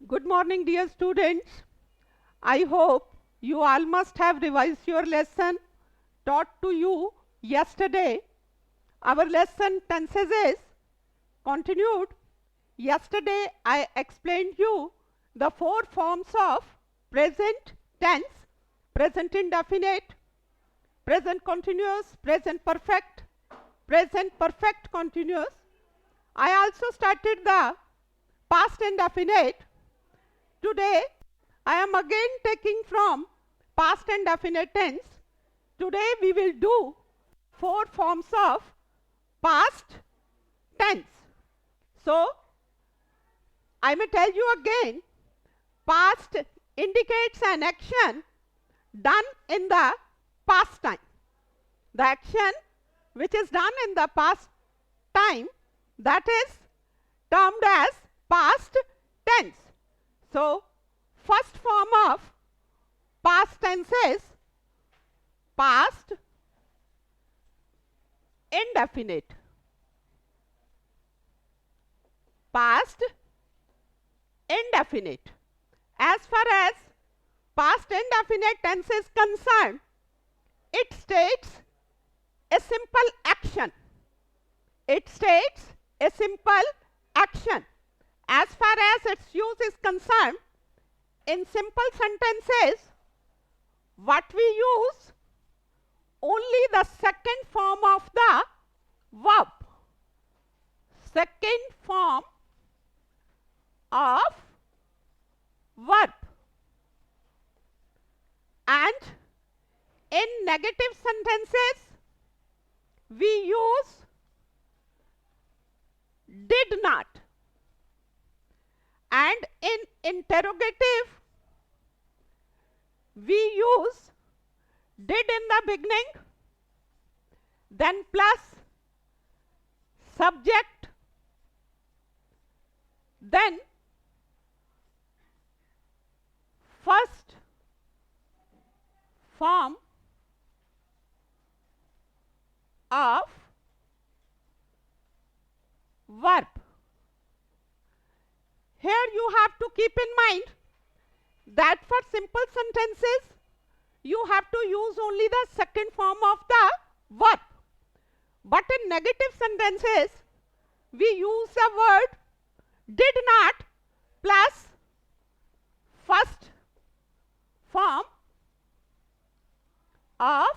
Good morning, dear students. I hope you all must have revised your lesson taught to you yesterday. Our lesson tenses is continued. Yesterday I explained you the four forms of present tense: present indefinite, present continuous, present perfect continuous. I also started the past indefinite. Today I am again taking from past indefinite tense. Today we will do four forms of past tense. So I may tell you again, past indicates an action done in the past time. The action which is done in the past time, that is termed as past tense. So first form of past tense is past indefinite. Past indefinite. As far as past indefinite tense is concerned, it states a simple action. It states a simple action. As far as its use is concerned, in simple sentences, what we use? Only the second form of the verb. Second form of verb. And in negative sentences, we use did not. And in interrogative, we use did in the beginning, then plus subject, then first form of verb. Here you have to keep in mind that for simple sentences, you have to use only the second form of the verb. But in negative sentences, we use the word did not plus first form of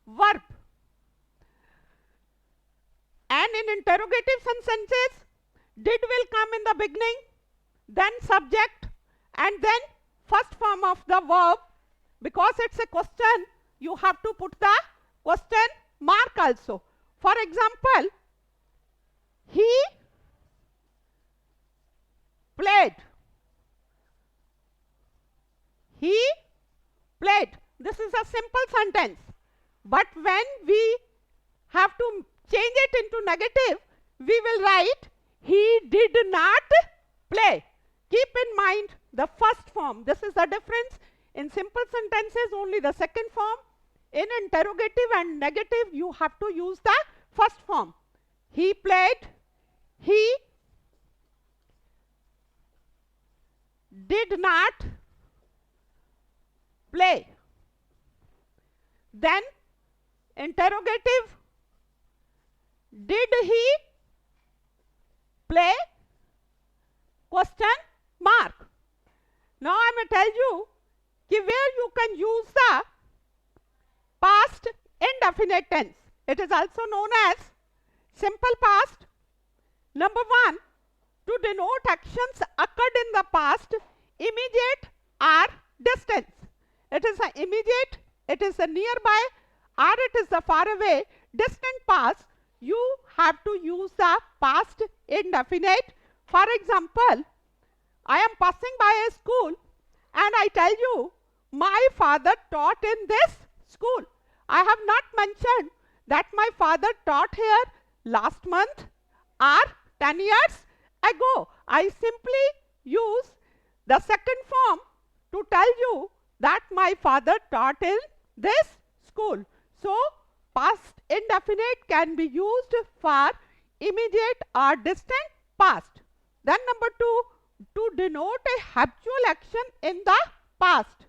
verb. And in interrogative sentences, did will come in the beginning, then subject, and then first form of the verb. Because it's a question, you have to put the question mark also. For example, he played. He played. This is a simple sentence. But when we have to change it into negative, we will write he did not play. Keep in mind the first form. This is the difference. In simple sentences, only the second form. In interrogative and negative, you have to use the first form. He played. He did not play. Then interrogative, did he play? Question mark. Now I may tell you where you can use the past indefinite tense. It is also known as simple past. Number one, to denote actions occurred in the past, immediate or distance. It is an immediate, it is a nearby, or it is the far away, distant past. You have to use the past indefinite. For example, I am passing by a school and I tell you, my father taught in this school. I have not mentioned that my father taught here last month or 10 years ago. I simply use the second form to tell you that my father taught in this school. So past indefinite can be used for immediate or distant past. Then number two, to denote a habitual action in the past.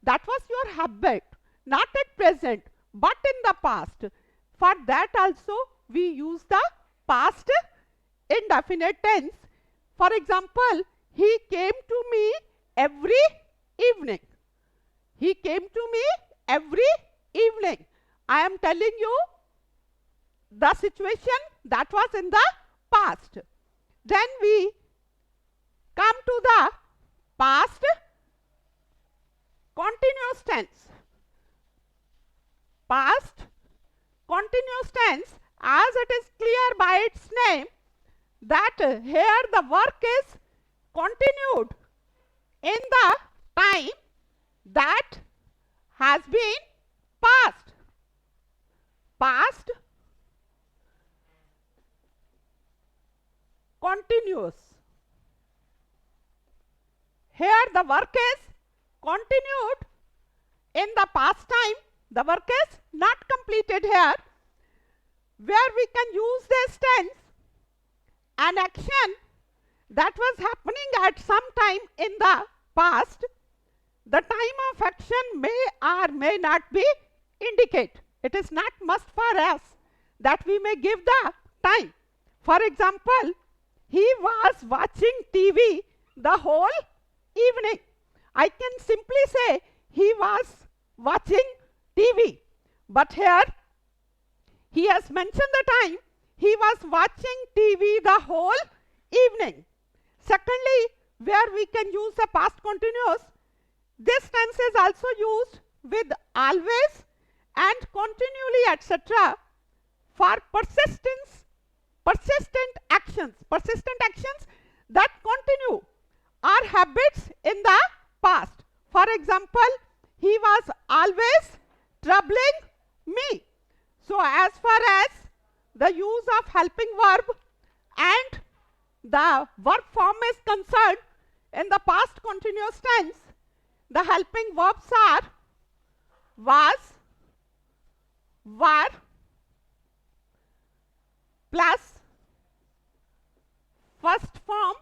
That was your habit, not at present, but in the past. For that also we use the past indefinite tense. For example, he came to me every evening. He came to me every evening. I am telling you the situation that was in the past. Then we come to the past continuous tense. Past continuous tense, as it is clear by its name that here the work is continued in the time that has been passed. Past continuous. Here the work is continued in the past time. The work is not completed here. Where we can use this tense, an action that was happening at some time in the past, the time of action may or may not be indicate. It is not must for us that we may give the time. For example, he was watching TV the whole evening. I can simply say he was watching TV. But here he has mentioned the time. He was watching TV the whole evening. Secondly, where we can use the past continuous, this tense is also used with always and continually, etc. for persistent actions that continue are habits in the past. For example, he was always troubling me. So as far as the use of helping verb and the verb form is concerned, in the past continuous tense, the helping verbs are was, were, plus first form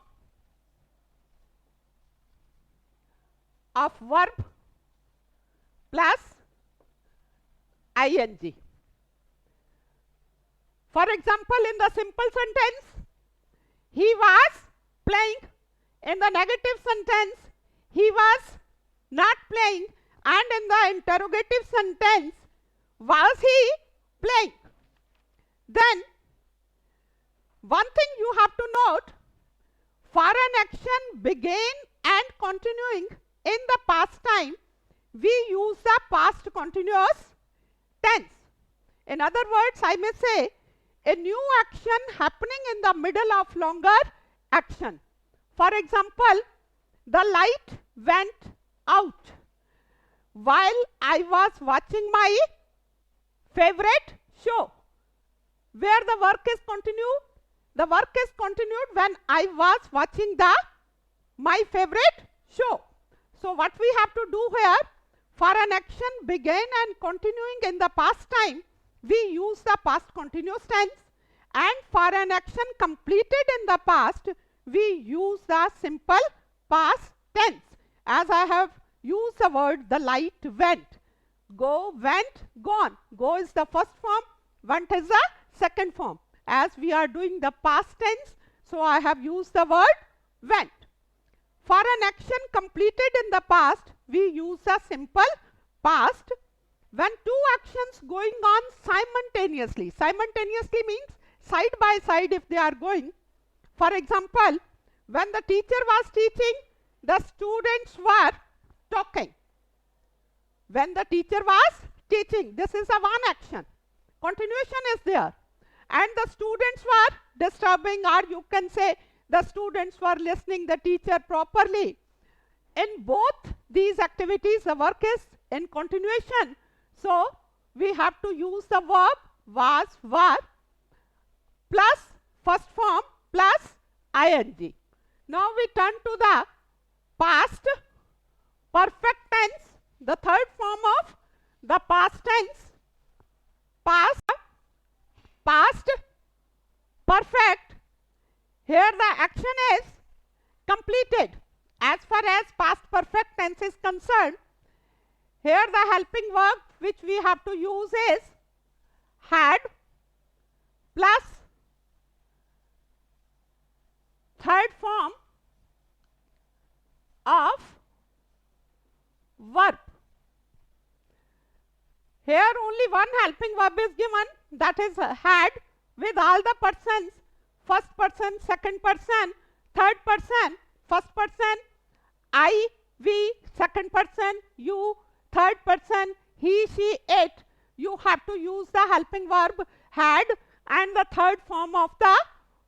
of verb plus ing. For example, in the simple sentence, he was playing. In the negative sentence, he was not playing. And in the interrogative sentence, was he playing? Then, one thing you have to note, for an action begin and continuing in the past time, we use the past continuous tense. In other words, I may say, a new action happening in the middle of longer action. For example, the light went out while I was watching my favorite show. Where the work is continued? The work is continued when I was watching my favorite show. So what we have to do here, for an action begin and continuing in the past time, we use the past continuous tense, and for an action completed in the past, we use the simple past tense. As I have used the word, the light went. Go, went, gone. Go is the first form, went is the second form. As we are doing the past tense, so I have used the word went. For an action completed in the past, we use the simple past. When two actions going on simultaneously, simultaneously means side by side if they are going. For example, when the teacher was teaching, the students were talking. When the teacher was teaching, this is a one action. Continuation is there. And the students were disturbing, or you can say the students were listening the teacher properly. In both these activities, the work is in continuation. So we have to use the verb was, were, plus first form plus ing. Now we turn to the past perfect tense, the third form of the past tense. Past perfect. Here the action is completed. As far as past perfect tense is concerned, here the helping verb which we have to use is had plus third form of verb. Here only one helping verb is given, that is had, with all the persons: first person, second person, third person, first person, I, we, second person, you, third person, he, she, it. You have to use the helping verb had and the third form of the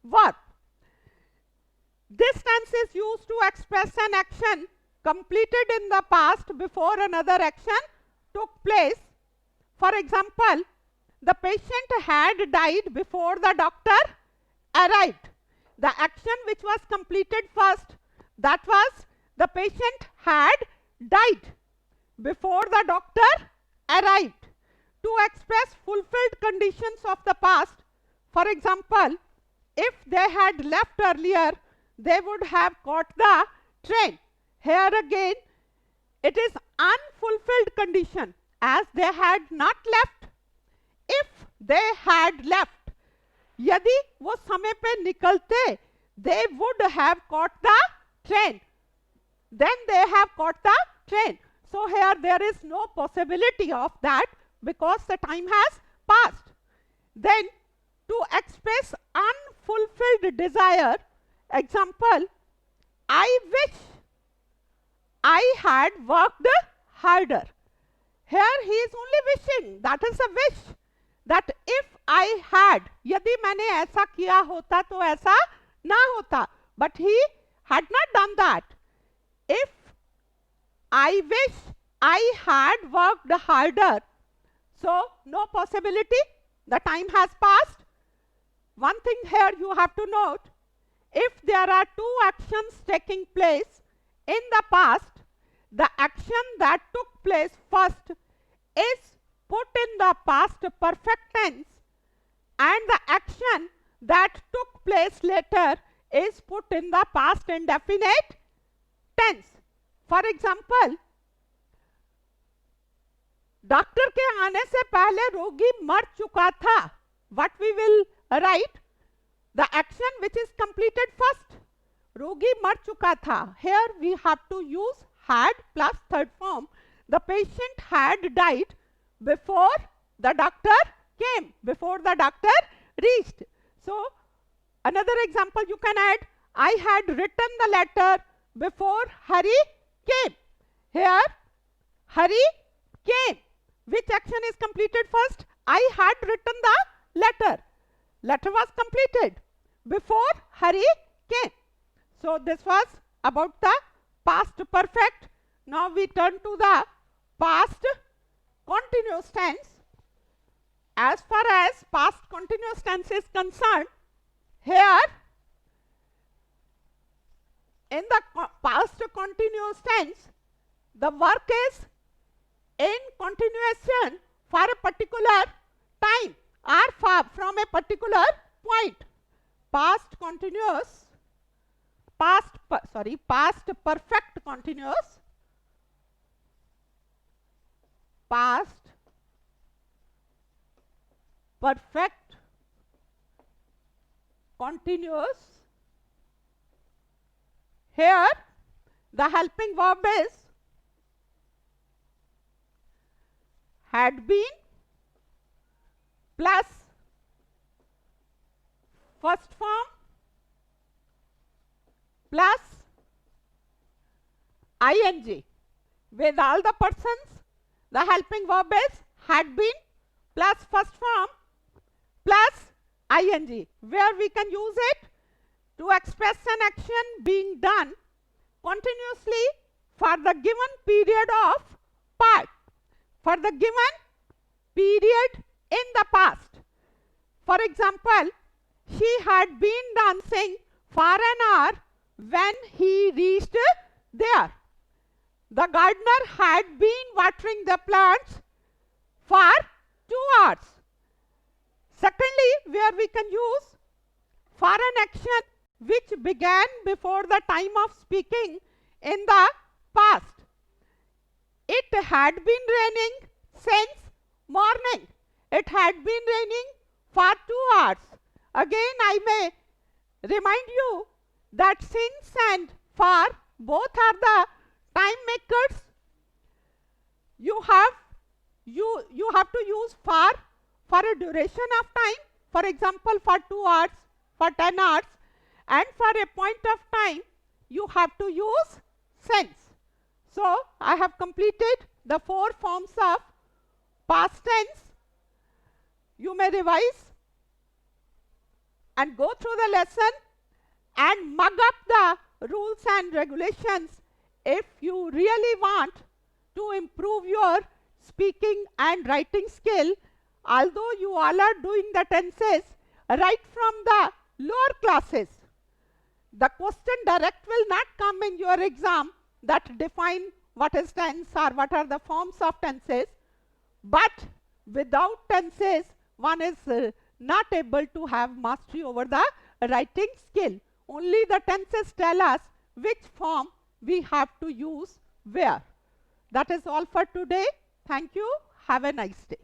verb. This tense is used to express an action completed in the past before another action took place. For example, the patient had died before the doctor arrived. The action which was completed first, that was the patient had died before the doctor arrived. To express fulfilled conditions of the past, for example, if they had left earlier, they would have caught the train. Here again, it is unfulfilled condition, as they had not left. If they had left, यदि वो समय पे निकलते, they would have caught the train. Then they have caught the train. So here there is no possibility of that because the time has passed. Then to express unfulfilled desire, example, I wish I had worked harder. Here he is only wishing, that is a wish, that if I had, यदि मैंने ऐसा किया होता तो ऐसा ना होता, but he had not done that. If I wish I had worked harder, so no possibility, the time has passed. One thing here you have to note, if there are two actions taking place in the past, the action that took place first is put in the past perfect tense and the action that took place later is put in the past indefinite tense. For example, doctor के आने से पहले रोगी मर चुका था. What we will write? The action which is completed first. रोगी मर चुका था. Here we have to use had plus third form. The patient had died before the doctor came, before the doctor reached. So another example you can add, I had written the letter before Hari came. Here Hari came. Which action is completed first? I had written the letter. Letter was completed before Hari came. So this was about the past perfect. Now we turn to the past continuous tense. As far as past continuous tense is concerned, here in the past continuous tense, the work is in continuation for a particular time or from a particular point. Past continuous, past perfect continuous, past perfect continuous. Here the helping verb is had been plus first form plus ing. With all the persons, the helping verb is had been plus first form plus ing, where we can use it to express an action being done continuously for the given period of part, for the given period in the past. For example, she had been dancing for an hour when he reached there. The gardener had been watering the plants for 2 hours. Secondly, where we can use for an action which began before the time of speaking in the past. It had been raining since morning. It had been raining for 2 hours. Again, I may remind you that since and for both are the time makers. You have to use for a duration of time. For example, for 2 hours, for 10 hours, and for a point of time, you have to use since. So, I have completed the 4 forms of past tense. You may revise and go through the lesson and mug up the rules and regulations if you really want to improve your speaking and writing skill. Although you all are doing the tenses right from the lower classes, the question direct will not come in your exam that define what is tense or what are the forms of tenses. But without tenses, one is not able to have mastery over the writing skill. Only the tenses tell us which form we have to use where. That is all for today. Thank you. Have a nice day.